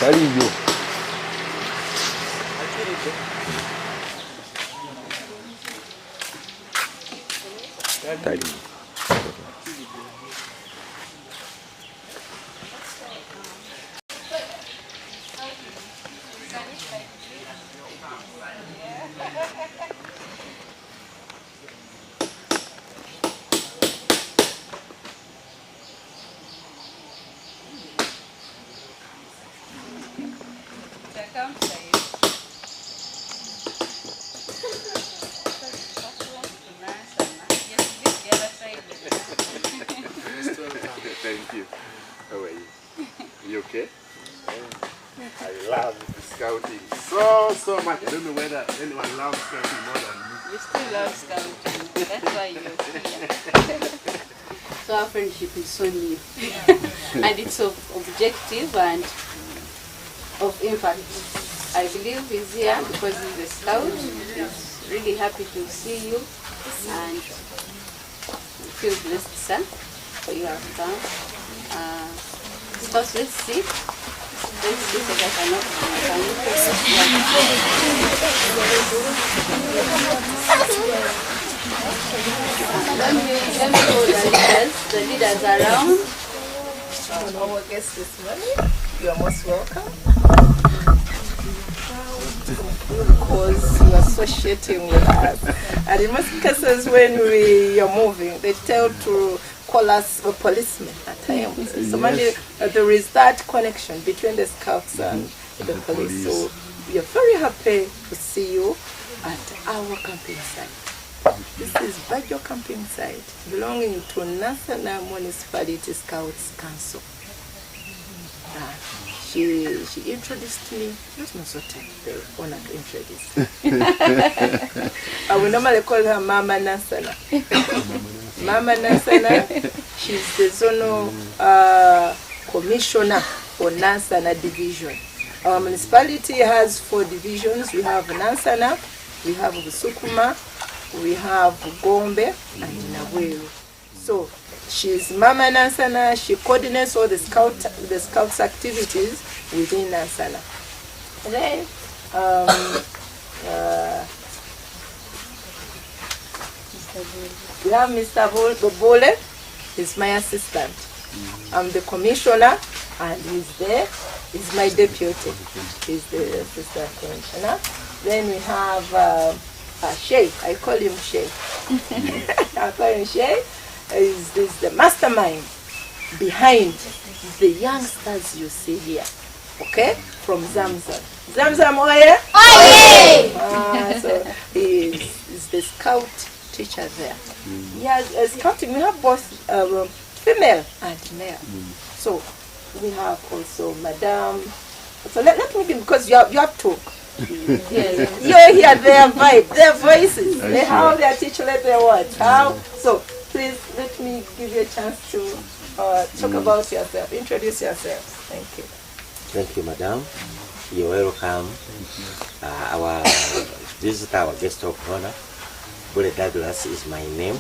Taliyo. Taliyo. Thank you. How are you? You okay? I love scouting so much. I don't know whether anyone loves scouting more than me. You still love scouting. That's why you're here. So our friendship is so new. And it's of objective and of impact. I believe he's here because he's a scout. He's really happy to see you and feel blessed, sir, for you have come. Scouts, let's see. Let's see so that I let me hold the leaders around. Our guest this morning, you are most welcome. Because you are associating with us. And in most cases when we are moving, they tell to call us a policeman at times. So there is that connection between the scouts and the police. So we are very happy to see you at our camping site. This is Bajo camping site belonging to Nansana Municipality Scouts Council. She introduced me. Let's not so take the honor to introduce. I will normally call her Mama Nansana. Mama Nansana, she's the zonal commissioner for Nansana division. Our municipality has 4 divisions. We have Nansana, we have Busukuma, we have Gombe, and Naweru. So she's Mama Nansana. She coordinates all the scouts activities within Nansana. And then we have Mr. Bole. He's my assistant. I'm the commissioner, and he's there. He's my deputy. He's the assistant commissioner. Then we have Shay. I call him Shay. I call him Shay. Is the mastermind behind the youngsters you see here, okay? From Zamzam. Zamzam, oye? Oye! So he is the scout teacher there. Yeah, scouting, we have both female and male. So we have also Madame. So let me begin because you have to. You hear their vibe, their voices, how they articulate their words. How? So please let me give you a chance to talk about yourself. Introduce yourself. Thank you. Thank you, Madam. You're welcome. This is our guest of honor. Bole Douglas is my name.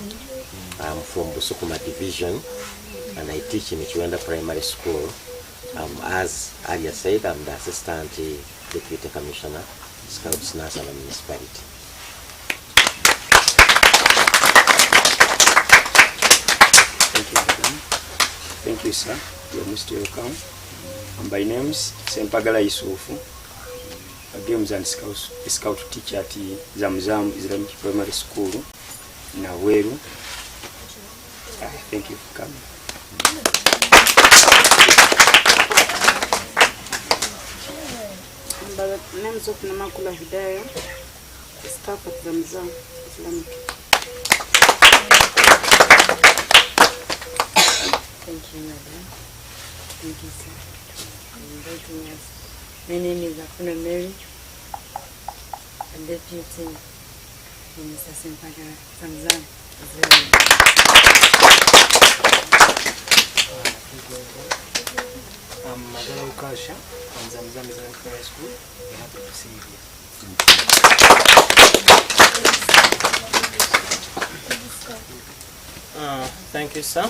I'm from Busukuma Division, and I teach in Chiwenda Primary School. As Alia said, I'm the Assistant Deputy Commissioner, Scouts Nansana Municipality. Thank you, madam. Thank you, sir. You're most welcome. My name is Sempagala Yusufu. Games and Scout teacher at Zamzam Islamic Primary School in Aweru. Thank you for coming. My name is Namakula Hidaya, staff at Zamzam Islamic. Thank you, madam. Thank you, sir, for inviting us. My name is Afuna Mary, a deputy from Mr. Sempagala Zamzam Islamic. I'm Madam Ukasha from Zamzam Islamic Primary School. We're happy to see you here. Thank you, sir.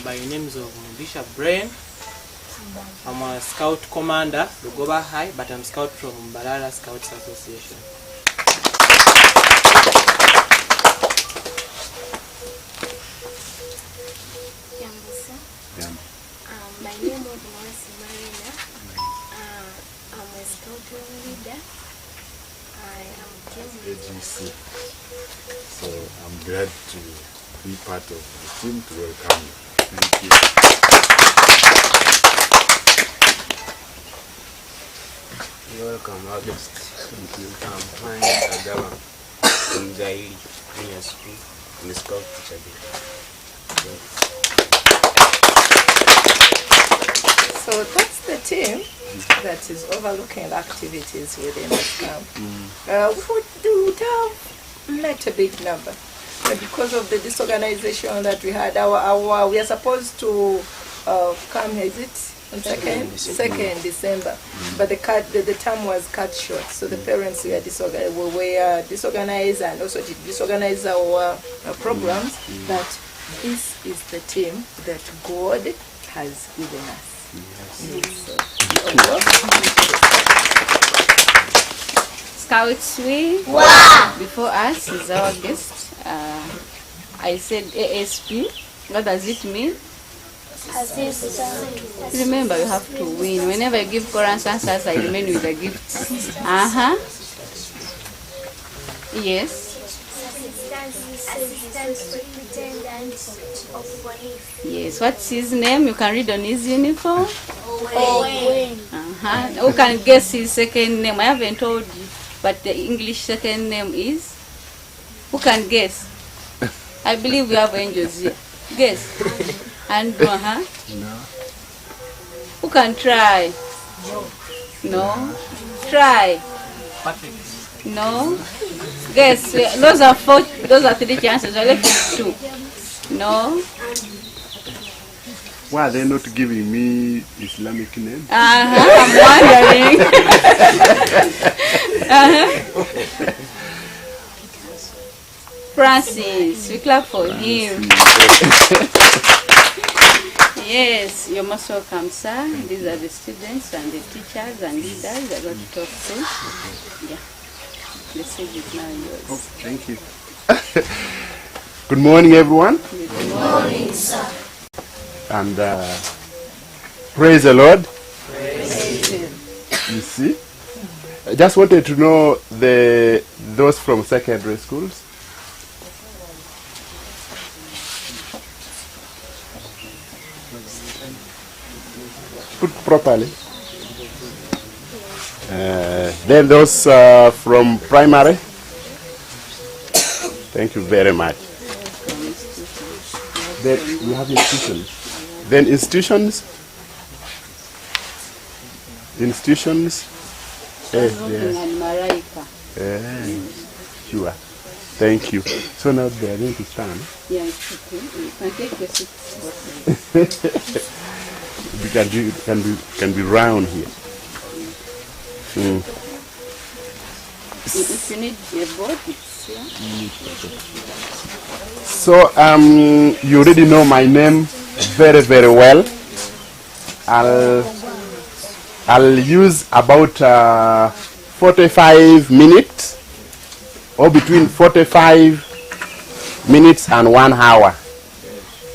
By names of Bishop Brain I'm a scout commander, Lugoba High, but I'm scout from Balala Scouts Association. My name is Marina. I'm a scout leader. I am AGC. So I'm glad to be part of the team to welcome you. Thank you. You're welcome, August. Thank you. I'm fine. Agaba. I'm Zairi. In school. In Scout teacher. So that's the team that is overlooking the activities within the camp. We would have met a big number. But because of the disorganization that we had, we are supposed to come, is it? On 2nd December. But the term was cut short. So the parents were disorganized and also disorganized our programs. But this is the team that God has given us. Scouts we before us is our guest. I said ASP. What does it mean? Remember, you have to win. Whenever you give current answers, I remain with the gifts. Yes. Assistant Superintendent of Police. Yes. What's his name? You can read on his uniform. Owen. Who can guess his second name? I haven't told you, but the English second name is. Who can guess? I believe we have angels here. Guess. And no. Who can try? No. Try. No. Guess. Those are 4. Those are 3 chances. I left 2. No. Why are they not giving me Islamic name? I'm wondering. Francis, we clap for him. Yes, you're most welcome, sir. These are the students and the teachers and leaders that got to talk to. Yeah. The stage is now yours. Oh, thank you. Good morning, everyone. Good morning, sir. And praise the Lord. Praise Him. You see, I just wanted to know those from secondary schools. Put properly. Then those from primary. Thank you very much. Then we have institutions. Then institutions. Sure. Thank you. So now they are going to stand. Yeah, it's okay. You can take your seat. We can be round here. If you need a board, it's here. So you already know my name very, very well. I'll use about 45 minutes, or between 45 minutes and 1 hour.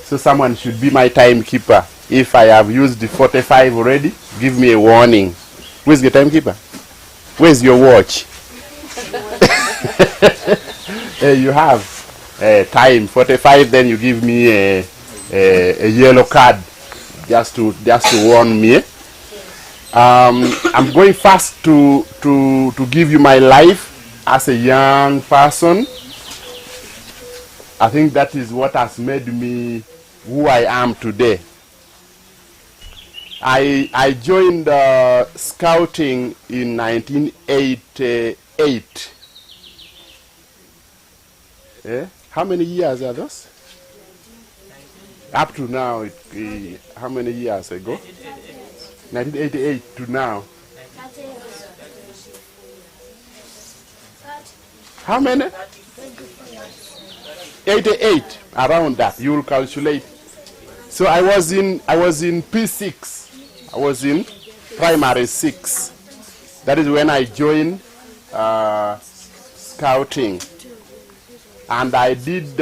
So someone should be my timekeeper. If I have used the 45 already, give me a warning. Where's the timekeeper? Where's your watch? You have time 45, then you give me a yellow card just to warn me. I'm going first to give you my life as a young person. I think that is what has made me who I am today. I joined scouting in 1988. How many years are those? Up to now, how many years ago? 1988 to now. How many? 88, around that. You will calculate. So I was in P6. I was in primary 6. That is when I joined scouting. And I did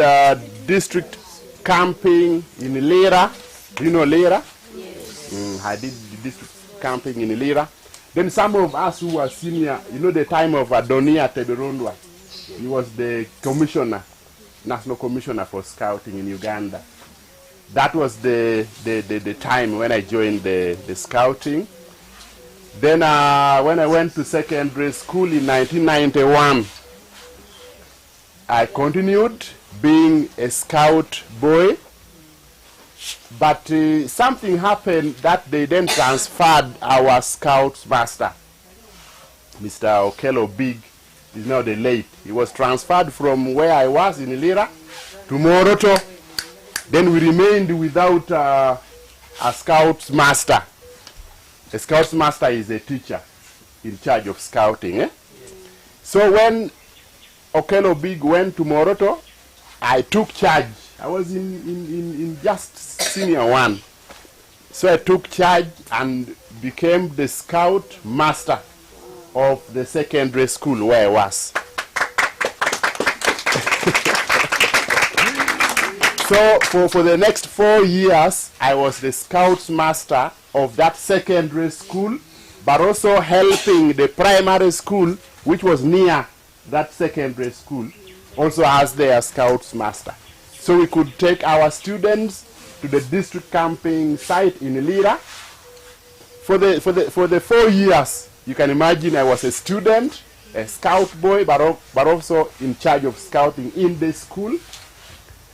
district camping in Lira. Do you know Lira? Yes. I did the district camping in Lira. Then some of us who were senior, you know the time of Adonia Teberondwa. He was the commissioner, national commissioner for scouting in Uganda. That was the time when I joined the scouting. Then when I went to secondary school in 1991, I continued being a scout boy. But something happened that they then transferred our scout master. Mr. Okello Big is now the late. He was transferred from where I was in Lira to Moroto. Then we remained without a scout master. A scout master is a teacher in charge of scouting. So when Okello Big went to Moroto, I took charge. I was in just senior 1. So I took charge and became the scout master of the secondary school where I was. So for the next 4 years, I was the scout master of that secondary school, but also helping the primary school, which was near that secondary school, also as their scouts master. So we could take our students to the district camping site in Lira. For the 4 years, you can imagine I was a student, a scout boy, but also in charge of scouting in the school.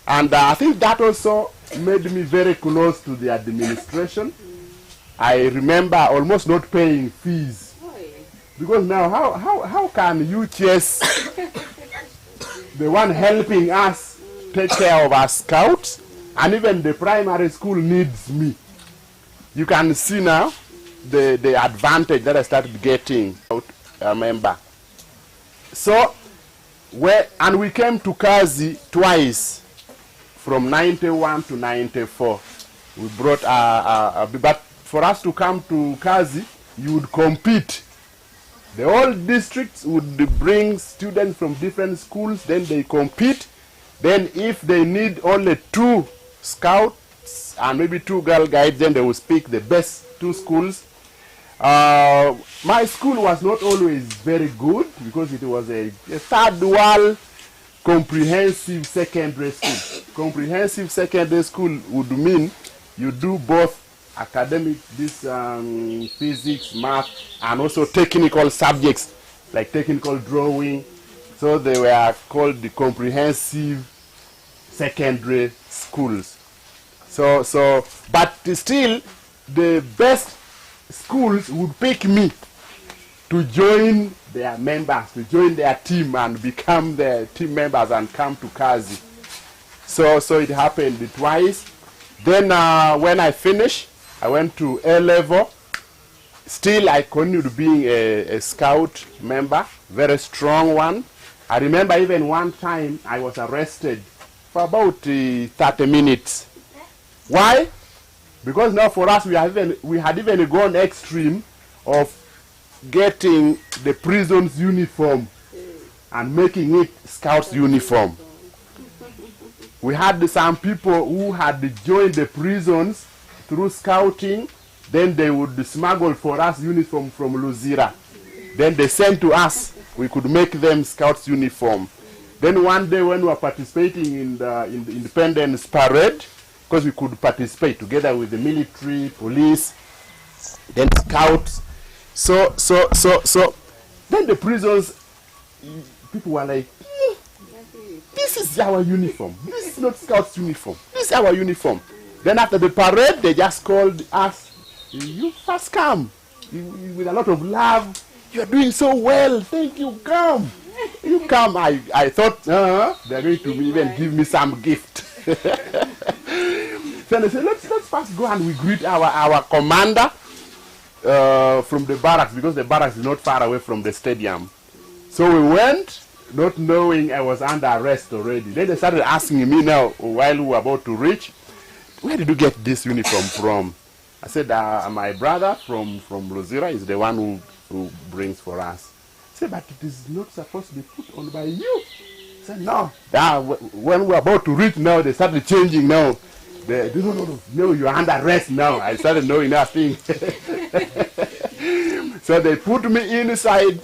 And I think that also made me very close to the administration. I remember almost not paying fees. Because now, how can you chase the one helping us take care of our scouts, and even the primary school needs me? You can see now the advantage that I started getting out a member. So, and we came to Kazi twice, from 91 to 94. We brought but for us to come to Kazi, you would compete. The whole districts would bring students from different schools, then they compete. Then if they need only 2 scouts and maybe 2 girl guides, then they will pick the best 2 schools. My school was not always very good because it was a third world comprehensive secondary school. Comprehensive secondary school would mean you do both academic, physics, math, and also technical subjects like technical drawing. So they were called the comprehensive secondary schools. But still, the best schools would pick me to join their members, to join their team and become their team members and come to Kazi. So it happened twice. Then when I finished, I went to A level. Still, I continued being a scout member, very strong one. I remember even one time I was arrested for about 30 minutes. Why? Because now for us, we had even gone extreme of getting the prison's uniform and making it scouts uniform. We had some people who had joined the prisons through scouting, then they would smuggle for us uniform from Luzira. Then they sent to us, we could make them scouts uniform. Then one day when we were participating in the Independence Parade, because we could participate together with the military, police, then scouts. So then the prisons, people were like, this is our uniform. This is not scouts uniform. This is our uniform. Then after the parade, they just called us, you first come. With a lot of love. You're doing so well. Thank you. Come. You come. I thought they're going to even give me some gift. So they said, let's first go and we greet our commander from the barracks, because the barracks is not far away from the stadium. So we went, not knowing I was under arrest already. Then they started asking me now, while we were about to reach, where did you get this uniform from? I said, my brother from Luzira is the one who brings for us. I said, but it is not supposed to be put on by you. I said, no. When we're about to reach now, they started changing now. No, you're under arrest now. I started knowing nothing. So they put me inside.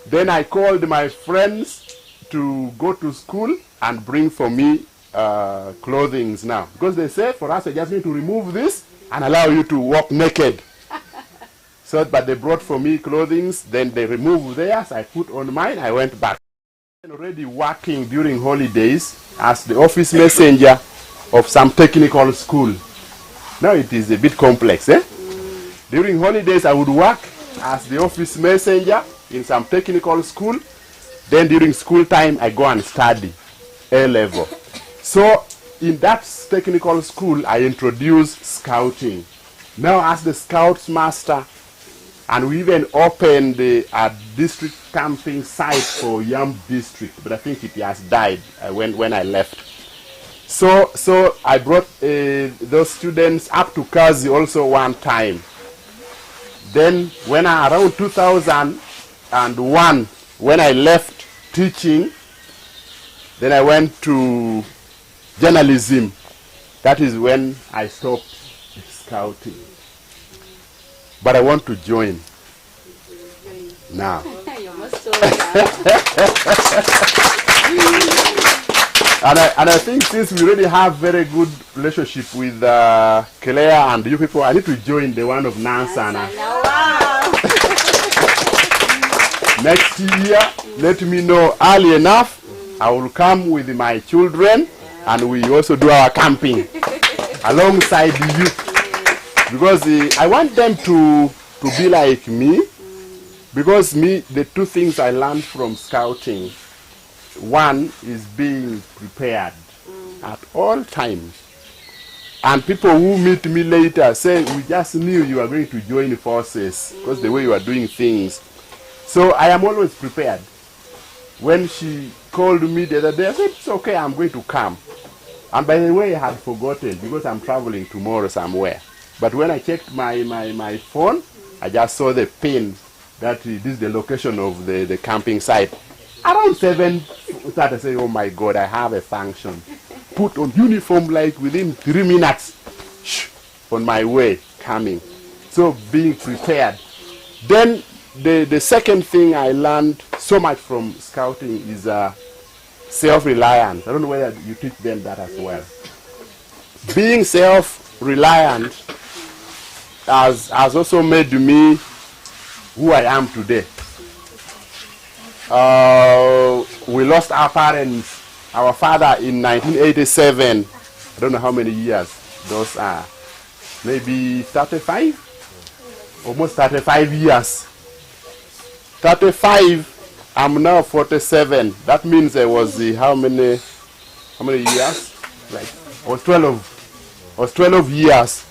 Then I called my friends to go to school and bring for me clothing now. Because they said for us, I just need to remove this and allow you to walk naked. So, but they brought for me clothing, then they removed theirs, I put on mine, I went back. I'm already working during holidays as the office messenger of some technical school. Now it is a bit complex, eh? During holidays I would work as the office messenger in some technical school. Then during school time I go and study A-level. So in that technical school I introduced scouting. Now as the scouts master, and we even opened a district camping site for Yam district, but I think it has died when I left. So I brought those students up to Kazi also one time. Then when around 2001, when I left teaching, then I went to journalism. That is when I stopped scouting. But I want to join now. You're most welcome. And I think since we already have very good relationship with Claire and you people, I need to join the one of Nansana. Wow. Next year, let me know early enough. I will come with my children and we also do our camping alongside you. Because I want them to be like me. Because the two things I learned from scouting, one is being prepared at all times. And people who meet me later say, we just knew you were going to join forces because the way you are doing things. So I am always prepared. When she called me the other day, I said, it's okay, I'm going to come. And by the way, I had forgotten because I'm traveling tomorrow somewhere. But when I checked my phone, I just saw the pin that this is the location of the camping site. Around 7, I say, oh my God, I have a function. Put on uniform like within 3 minutes. On my way, coming. So being prepared. Then the second thing I learned so much from scouting is self-reliance. I don't know whether you teach them that as well. Being self-reliant has also made me who I am today. We lost our parents, our father in 1987. I don't know how many years those are. Maybe 35? Almost 35 years. 35, I'm now 47. That means I was how many years? Like, I was 12 years.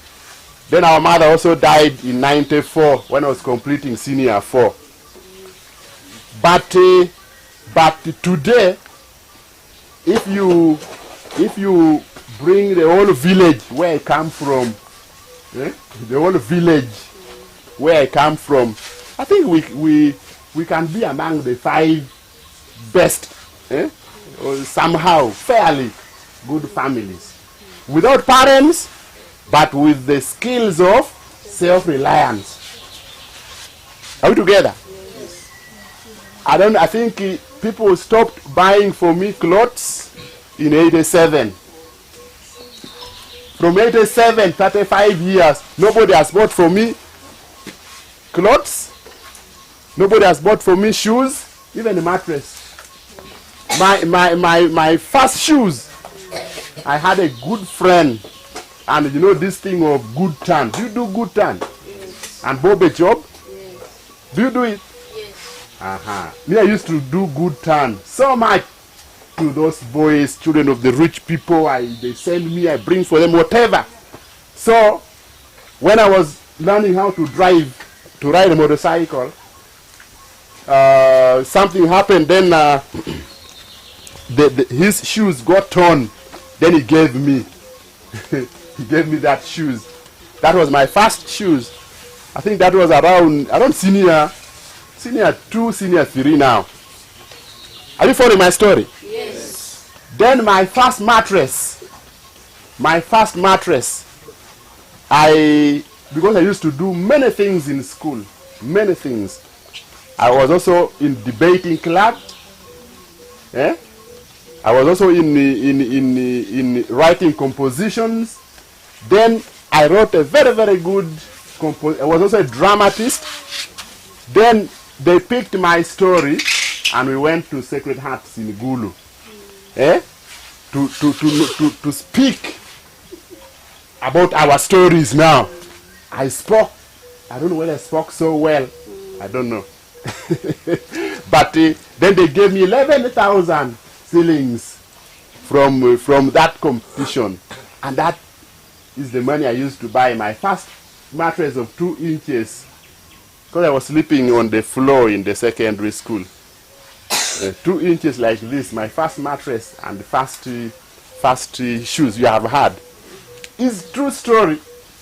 Then our mother also died in 94 when I was completing senior 4. But today, if you bring the whole village where I come from, the whole village where I come from, I think we can be among the 5 best, or somehow fairly good families, without parents, but with the skills of self-reliance. Are we together? Yes. I think people stopped buying for me clothes in 87. From 87, 35 years, nobody has bought for me clothes. Nobody has bought for me shoes, even a mattress. My first shoes, I had a good friend. And you know this thing of good turn. Do you do good turn? Yes. And Bob a job? Yes. Do you do it? Yes. Me, I used to do good turn so much to those boys, children of the rich people. They send me, I bring for them whatever. So when I was learning how to ride a motorcycle, something happened. Then his shoes got torn. Then he gave me. He gave me that shoes. That was my first shoes. I think that was around senior 2, senior 3 now. Are you following my story? Yes. Then my first mattress, because I used to do many things in school, many things. I was also in debating club. I was also in writing compositions. Then I wrote a very, very good I was also a dramatist. Then they picked my story and we went to Sacred Hearts in Gulu. To speak about our stories now. I don't know whether I spoke so well. I don't know. But then they gave me 11,000 shillings from that competition. And that is the money I used to buy my first mattress of 2 inches. Because I was sleeping on the floor in the secondary school. 2 inches like this, my first mattress and the first shoes you have had. It's true story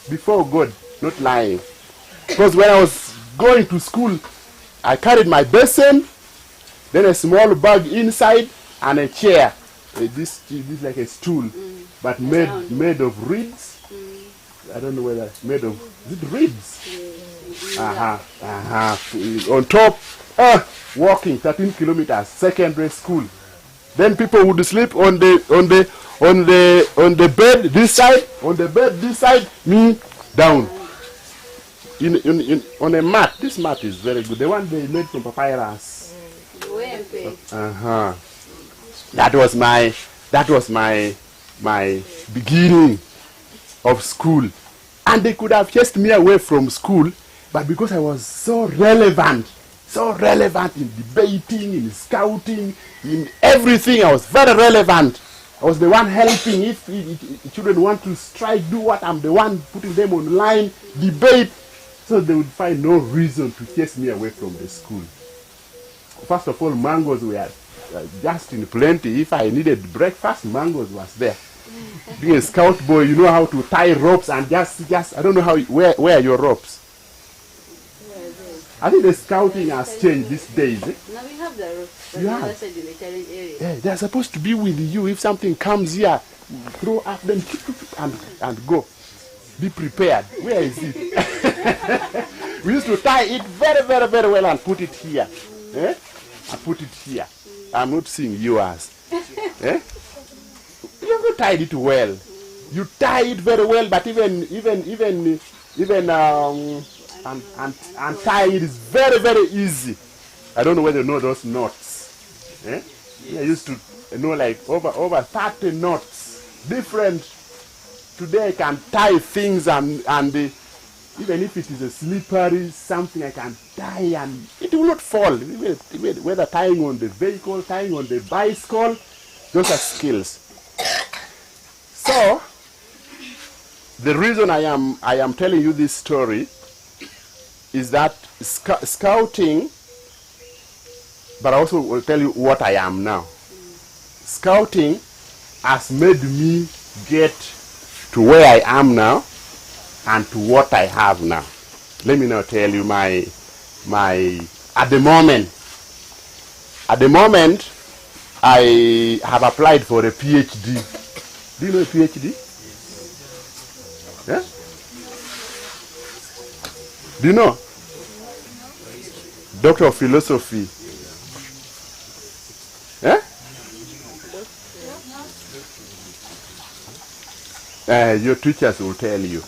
before God, not lying. Because when I was going to school, I carried my basin, then a small bag inside, and a chair. This like a stool, but made of reeds. I don't know whether made of reeds. On top, walking 13 kilometers, secondary school. Then people would sleep on the bed this side, on the bed this side, me down. On a mat. This mat is very good. The one they made from papyrus. That was my beginning of school. And they could have chased me away from school, but because I was so relevant in debating, in scouting, in everything, I was very relevant. I was the one helping. If children want to strike, do what, I'm the one putting them online, debate. So they would find no reason to chase me away from the school. First of all, mangoes were just in plenty. If I needed breakfast, mangoes was there. Being a scout boy, you know how to tie ropes and just I don't know how, where are your ropes? I think the scouting has changed these days. Now we have the ropes. You have? In the challenge area. Yeah, they're supposed to be with you. If something comes here, throw up them and go. Be prepared. Where is it? We used to tie it very, very, very well and put it here. I put it here. I'm not seeing yours. You haven't tied it well. You tie it very well, but even untie it is very, very easy. I don't know whether you know those knots. I used to know like over 30 knots, different. Today I can tie things and even if it is a slippery something, I can tie and it will not fall. Whether tying on the vehicle, tying on the bicycle, those are skills. So the reason I am telling you this story is that scouting, but I also will tell you what I am now. Scouting has made me get to where I am now and to what I have now. Let me now tell you at the moment I have applied for a PhD. Do you know a PhD? Yeah? Do you know? Doctor of Philosophy. Your teachers will tell you.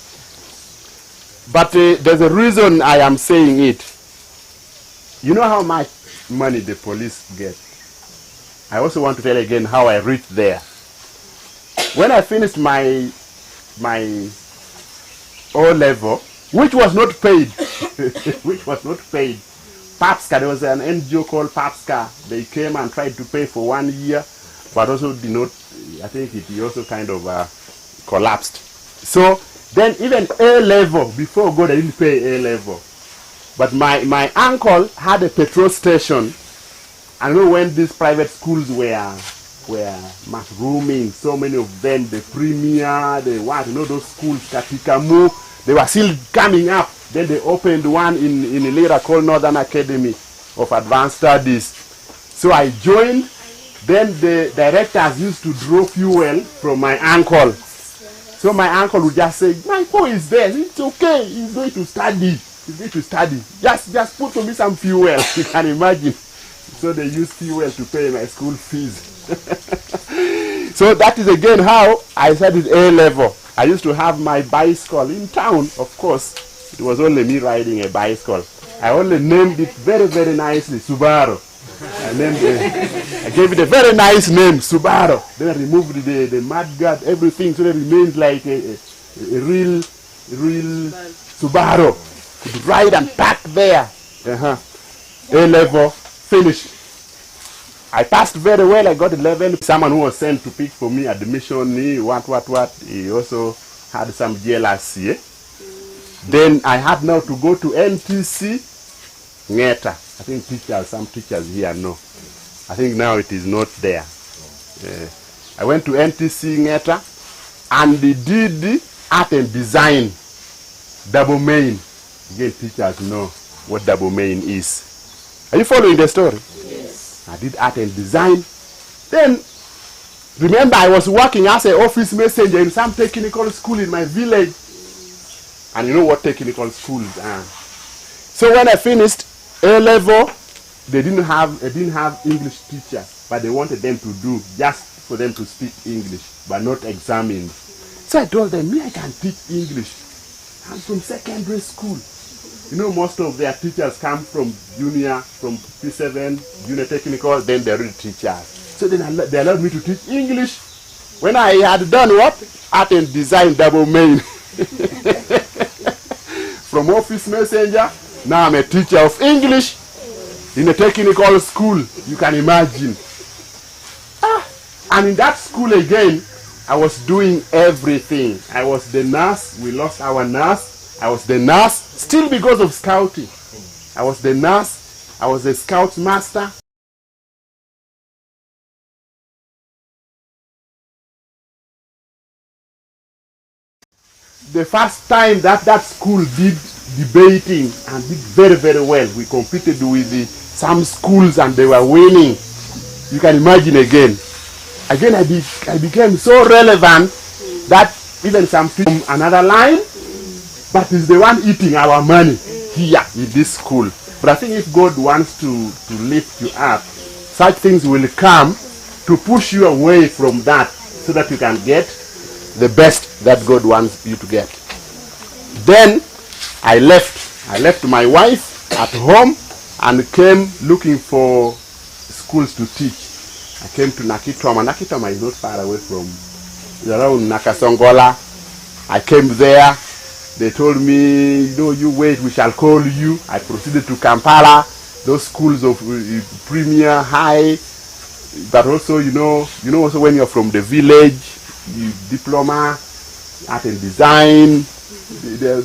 But there's a reason I am saying it. You know how much money the police get? I also want to tell again how I reached there. When I finished my O level, which was not paid, PAPSCA, there was an NGO called PAPSCA. They came and tried to pay for 1 year, but also did not. I think it also kind of collapsed. So then even A level, before God I didn't pay A level. But my uncle had a petrol station. I know when these private schools were mushrooming, so many of them, the Premier, the what, you know, those schools, Katikamu, They were still coming up. Then they opened one in Lira called Northern Academy of Advanced Studies. So I joined. Then the directors used to draw fuel from my uncle. So my uncle would just say, my boy is there. It's okay. He's going to study. He's going to study. Just put for me some fuel. You can imagine. So they used fuel to pay my school fees. So that is again how I started A level. I used to have my bicycle in town, of course. It was only me riding a bicycle. I only named it very, very nicely, Subaru. I gave it a very nice name, Subaru. Then I removed the mudguard, everything, so it remained like a real Subaru. Could ride and park there. A level, finished. I passed very well. I got 11. Someone who was sent to pick for me admission, what. He also had some jealousy. Then I had now to go to NTC Ngeta. I think some teachers here know. I think now it is not there. I went to NTC Ngeta and did art and design, double main. Again, teachers know what double main is. Are you following the story? Yes. I did art and design. Then, remember, I was working as an office messenger in some technical school in my village. And you know what technical schools are. So when I finished A level, they didn't have English teachers, but they wanted them to do just for them to speak English, but not examined. So I told them, me, I can teach English. I'm from secondary school. You know, most of their teachers come from junior, from P7, junior technical, then they're real teachers. So then they allowed me to teach English. When I had done what? Art and design, double main. From office messenger, now I'm a teacher of English in a technical school. You can imagine. And in that school again, I was doing everything. I was the nurse. We lost our nurse. I was the nurse, still because of scouting. I was the nurse. I was the scout master. The first time that school did debating and did very, very well. We competed with some schools and they were winning. You can imagine again. Again, I became so relevant that even some from another line, but is the one eating our money here in this school. But I think if God wants to lift you up, such things will come to push you away from that so that you can get the best that God wants you to get. Then I left my wife at home and came looking for schools to teach. I came to Nakitoma. Nakitoma is not far away from around Nakasongola. I came there. They told me, no, you wait, we shall call you. I proceeded to Kampala, those schools of premier, high, but also, you know also when you're from the village, you diploma, art and design, there.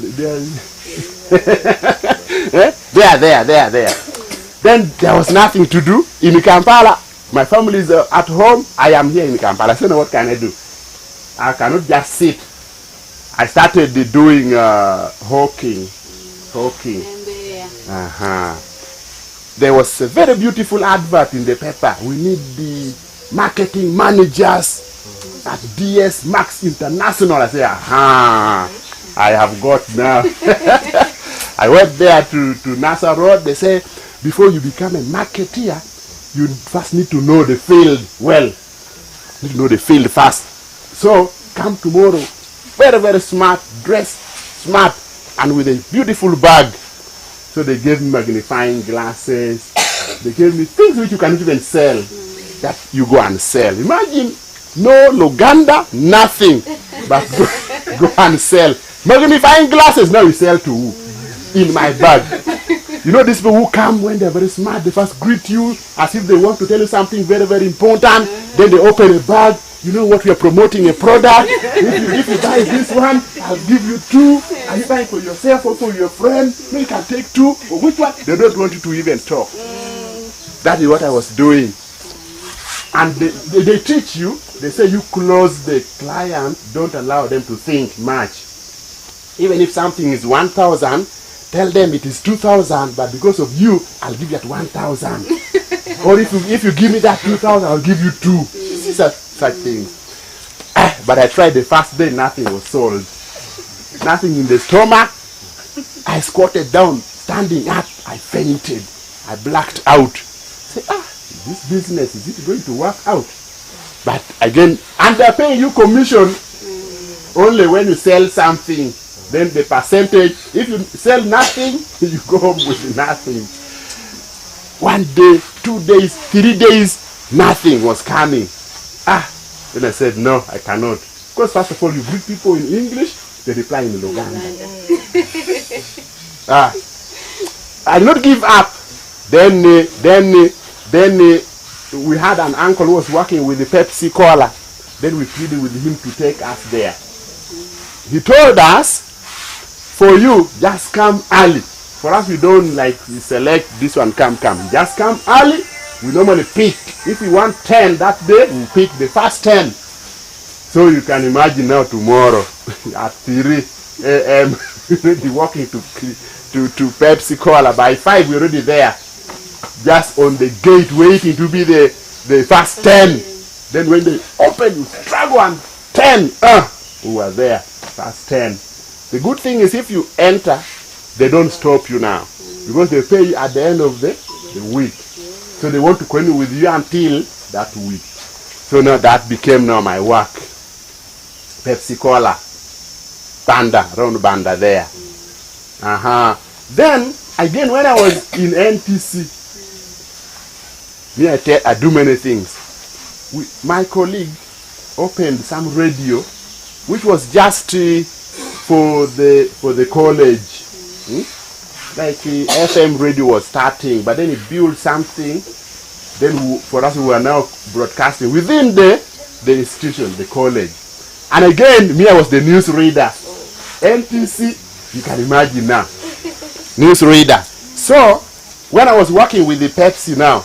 Then there was nothing to do in Kampala. My family is at home. I am here in Kampala. So now what can I do? I cannot just sit. I started doing hawking. There was a very beautiful advert in the paper. We need the marketing managers at DS Max International. I say, I have got now. I went there to NASA Road. They say, before you become a marketeer, you first need to know the field well. You need to know the field first. So come tomorrow, very, very smart, dressed smart, and with a beautiful bag. So they gave me magnifying glasses. They gave me things which you cannot even sell, that you go and sell. Imagine, no Luganda, nothing, but go and sell. Magnifying glasses, now you sell to who? In my bag. You know these people who come when they're very smart, they first greet you as if they want to tell you something very, very important. Then they open a bag. You know what, we are promoting a product. If you buy this one, I'll give you 2. Are you buying for yourself or for your friend? No, you can take 2. Or which one? They don't want you to even talk. That is what I was doing. And they teach you, they say you close the client, don't allow them to think much. Even if something is 1,000, tell them it is 2,000, but because of you, I'll give you at 1,000. Or if you give me that 2,000, I'll give you 2. These are such things. But I tried the first day, nothing was sold. Nothing in the stomach. I squatted down, standing up, I fainted. I blacked out. Say, this business, is it going to work out? But again, and they're paying you commission only when you sell something. Then the percentage, if you sell nothing, you go home with nothing. 1 day, 2 days, 3 days, nothing was coming. Then I said, no, I cannot. Because first of all, you greet people in English, they reply in Luganda. I did not give up. Then we had an uncle who was working with the Pepsi Cola. Then we pleaded with him to take us there. He told us, for you, just come early. For us, we don't like select this one, come. Just come early. We normally pick. If we want 10 that day, we pick the first 10. So you can imagine now tomorrow at 3 a.m. already walking to Pepsi Cola. By 5, we're already there. Just on the gate waiting to be the first 10. Then when they open, you struggle and 10. We were there. First 10. The good thing is if you enter, they don't stop you now. Because they pay you at the end of the week. So they want to continue with you until that week. So now that became now my work. Pepsi Cola. Banda, round Banda there. Then, again, when I was in NTC, I do many things. My colleague opened some radio, which was just for the college. Like FM radio was starting, but then he built something. Then for us, we were now broadcasting within the institution, the college. And again, I was the news reader. NTC, you can imagine now. News reader. So, when I was working with the Pepsi now,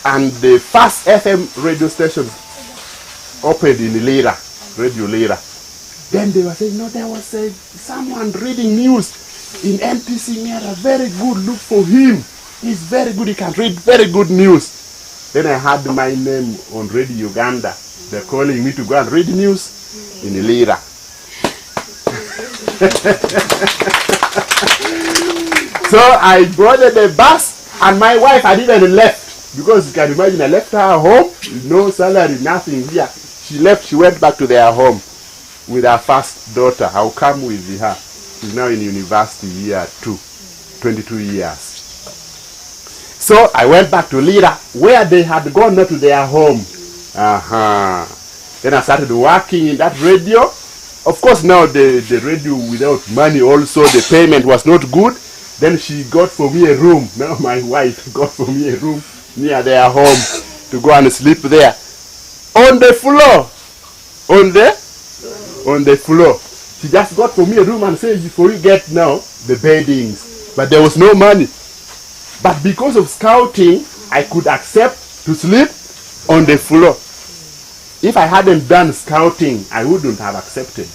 and the first FM radio station opened in Lira, Radio Lira, then they were saying, no, there was someone reading news in NTC Mera, very good, look for him. He's very good, he can read very good news. Then I had my name on Radio Uganda. They're calling me to go and read news in Lira. So I boarded the bus, and my wife had even left. Because you can imagine, I left her home, no salary, nothing here. She left, she went back to their home with her first daughter. I'll come with her. She's now in university year 2, 22 years. So I went back to Lira, where they had gone to their home. Then I started working in that radio. Of course, now the radio without money also, the payment was not good. Then she got for me a room. Now my wife got for me a room near their home to go and sleep there. On the floor. On the floor. She just got for me a room and said, before you get now the beddings. But there was no money. But because of scouting, I could accept to sleep on the floor. If I hadn't done scouting, I wouldn't have accepted.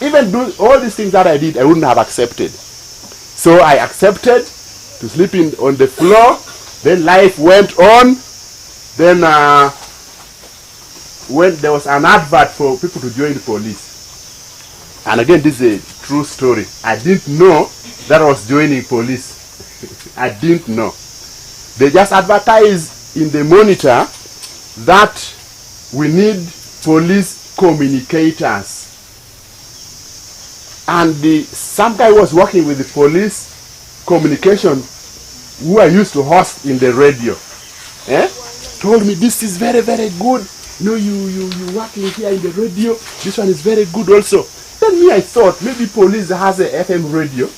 Even do all these things that I did, I wouldn't have accepted. So I accepted to sleep on the floor. Then life went on. Then when there was an advert for people to join the police. And again, this is a true story. I didn't know that I was joining police. I didn't know. They just advertised in the monitor that we need police communicators. And some guy was working with the police communication who I used to host in the radio. Told me this is very, very good. You working here in the radio. This one is very good also. Then I thought maybe police has a FM radio.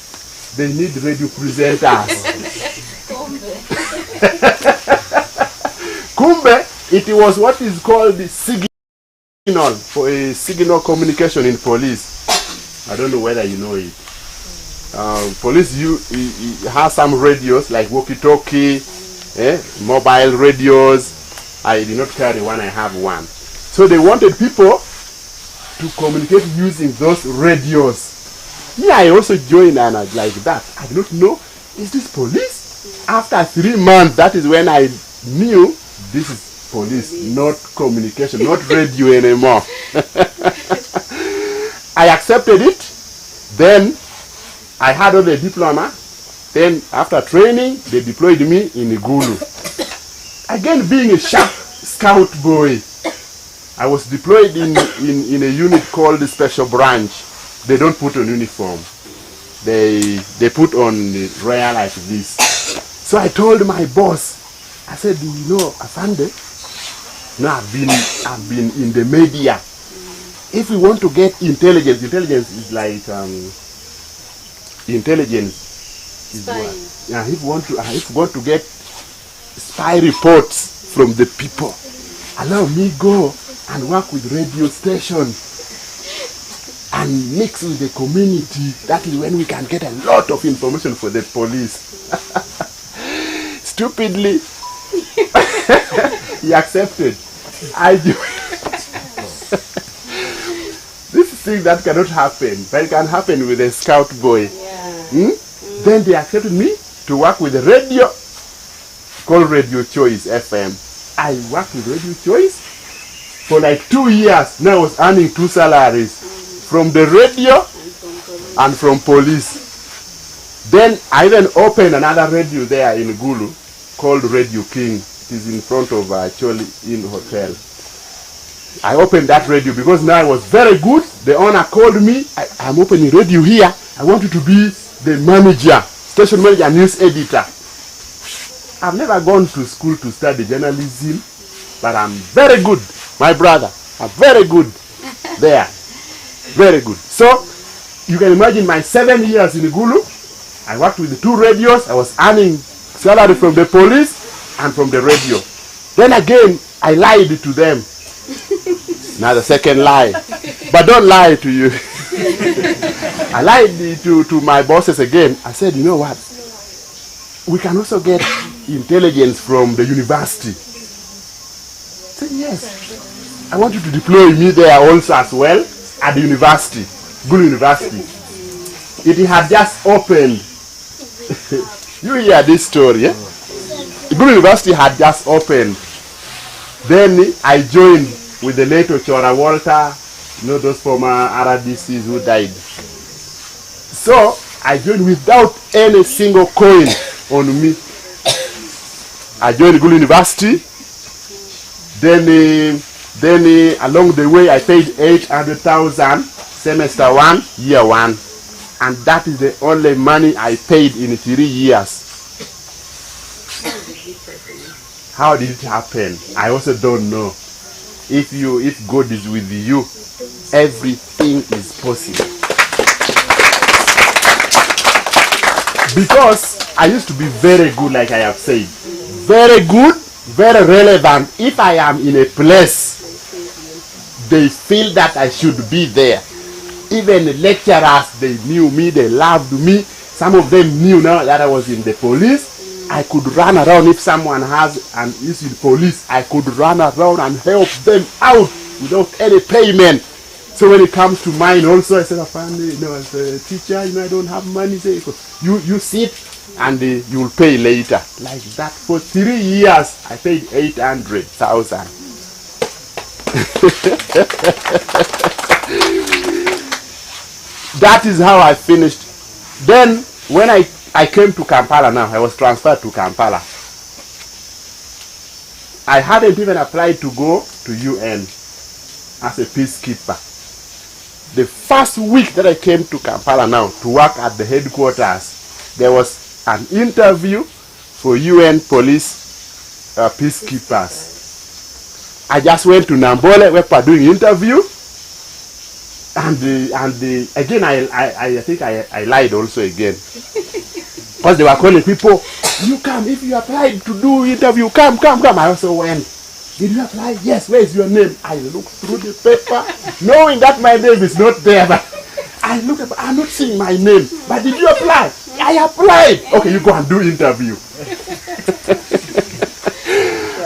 They need radio presenters. Kumbe, it was what is called the signal, for a signal communication in police. I don't know whether you know it. Police has some radios like walkie-talkie, mobile radios. I did not carry one, I have one. So they wanted people to communicate using those radios. Yeah, I also joined and I was like that. I did not know, is this police? After 3 months, that is when I knew this is police, not communication, not radio anymore. I accepted it. Then I had all the diploma. Then after training, they deployed me in Igulu. Again, being a sharp scout boy, I was deployed in a unit called the Special Branch. They don't put on uniform. They put on the royal like this. So I told my boss, I said, you know, Afande, no, I've been in the media. If we want to get intelligence is like intelligence. Spying. Yeah, if we want to get spy reports from the people, allow me go and work with radio station and mix with the community. That is when we can get a lot of information for the police. Stupidly, he accepted. This is thing that cannot happen, but it can happen with a scout boy. Yeah. Then they accepted me to work with the radio called Radio Choice FM. I worked with Radio Choice for like 2 years. Now I was earning 2 salaries from the radio and from police. Then I even opened another radio there in Gulu called Radio King. It is in front of Choli Inn Hotel. I opened that radio because now I was very good. The owner called me. I'm opening radio here. I want you to be the manager, station manager, news editor. I've never gone to school to study journalism, but I'm very good, my brother. I'm very good there. Very good. So, you can imagine my 7 years in Gulu. I worked with the 2 radios. I was earning salary from the police and from the radio. Then again, I lied to them. Now the second lie. But don't lie to you. I lied to my bosses again. I said, you know what? We can also get intelligence from the university. I said, yes. I want you to deploy me there also as well at the university, Gulu University. It had just opened. You hear this story, yeah? Gulu University had just opened. Then I joined with the late Ochora Walter, you know, those former RDCs who died. So I joined without any single coin on me. I joined Gulu University. Then along the way I paid 800,000 semester 1, year 1. And that is the only money I paid in 3 years. How did it happen? I also don't know. If God is with you, everything is possible. Because I used to be very good, like I have said. Very good, very relevant. If I am in a place, they feel that I should be there. Even the lecturers, they knew me, they loved me. Some of them knew now that I was in the police. I could run around. If someone has an issue with police, I could run around and help them out without any payment. So when it comes to mine also, I said, you know, as a teacher, you know, I don't have money. Say, you sit and you will pay later. Like that. For 3 years, I paid 800,000. That is how I finished. Then when I came to Kampala now, I was transferred to Kampala. I hadn't even applied to go to UN as a peacekeeper. The first week that I came to Kampala now to work at the headquarters, there was an interview for UN police peacekeepers. I just went to Nambole, where we doing interview. And again, I think I lied also again. Because they were calling people, you come, if you applied to do interview, come. I also went. Did you apply? Yes, where is your name? I looked through the paper, knowing that my name is not there, but I looked at, I'm not seeing my name. But did you apply? I applied. Okay, you go and do interview.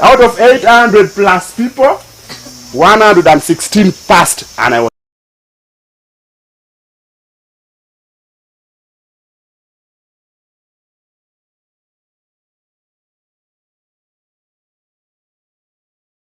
Out of 800 plus people, 116 passed, and I was